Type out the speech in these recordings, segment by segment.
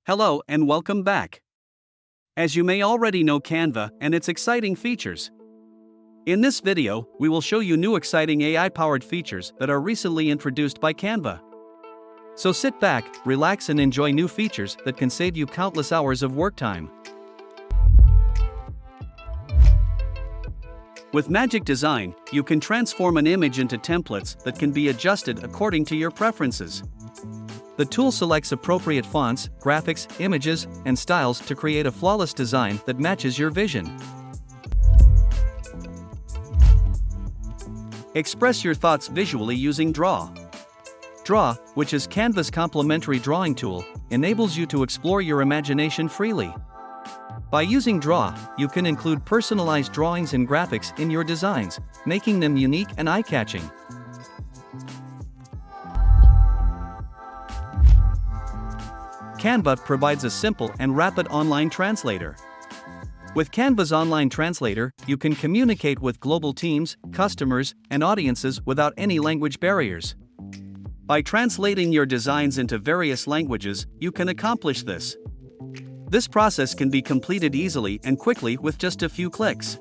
Hello and welcome back. As you may already know Canva and its exciting features. In this video, we will show you new exciting AI-powered features that are recently introduced by Canva. So sit back, relax and enjoy new features that can save you countless hours of work time. With Magic Design, you can transform an image into templates that can be adjusted according to your preferences. The tool selects appropriate fonts, graphics, images, and styles to create a flawless design that matches your vision. Express your thoughts visually using Draw. Draw, which is Canva's complementary drawing tool, enables you to explore your imagination freely. By using Draw, you can include personalized drawings and graphics in your designs, making them unique and eye-catching. Canva provides a simple and rapid online translator. With Canva's online translator, you can communicate with global teams, customers, and audiences without any language barriers. By translating your designs into various languages, you can accomplish this. This process can be completed easily and quickly with just a few clicks.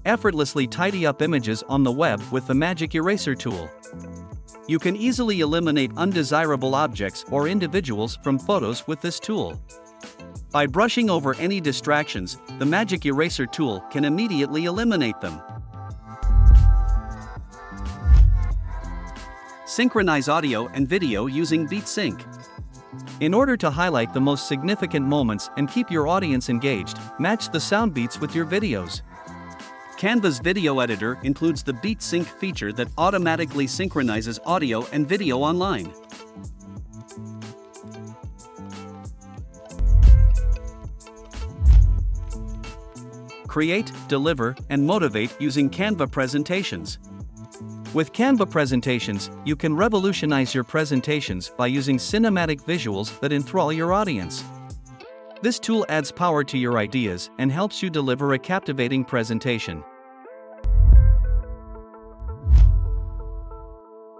Effortlessly tidy up images on the web with the Magic Eraser tool. You can easily eliminate undesirable objects or individuals from photos with this tool. By brushing over any distractions, the Magic Eraser tool can immediately eliminate them. Synchronize audio and video using BeatSync. In order to highlight the most significant moments and keep your audience engaged, match the sound beats with your videos. Canva's video editor includes the BeatSync feature that automatically synchronizes audio and video online. Create, deliver, and motivate using Canva presentations. With Canva presentations, you can revolutionize your presentations by using cinematic visuals that enthrall your audience. This tool adds power to your ideas and helps you deliver a captivating presentation.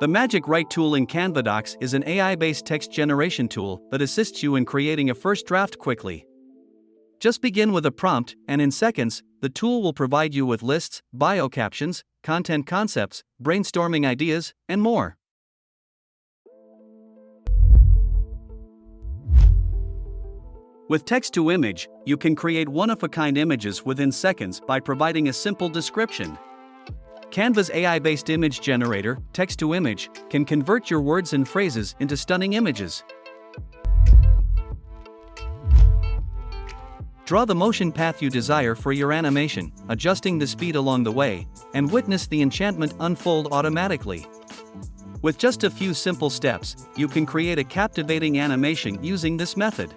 The Magic Write tool in Canva Docs is an AI-based text generation tool that assists you in creating a first draft quickly. Just begin with a prompt, and in seconds, the tool will provide you with lists, bio captions, content concepts, brainstorming ideas, and more. With text-to-image, you can create one-of-a-kind images within seconds by providing a simple description. Canva's AI-based image generator, text-to-image, can convert your words and phrases into stunning images. Draw the motion path you desire for your animation, adjusting the speed along the way, and witness the enchantment unfold automatically. With just a few simple steps, you can create a captivating animation using this method.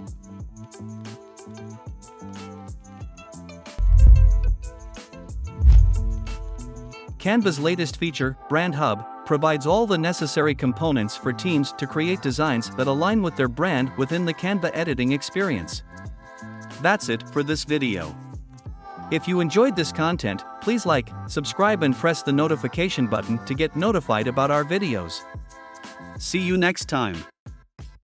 Canva's latest feature, Brand Hub, provides all the necessary components for teams to create designs that align with their brand within the Canva editing experience. That's it for this video. If you enjoyed this content, please like, subscribe and press the notification button to get notified about our videos. See you next time.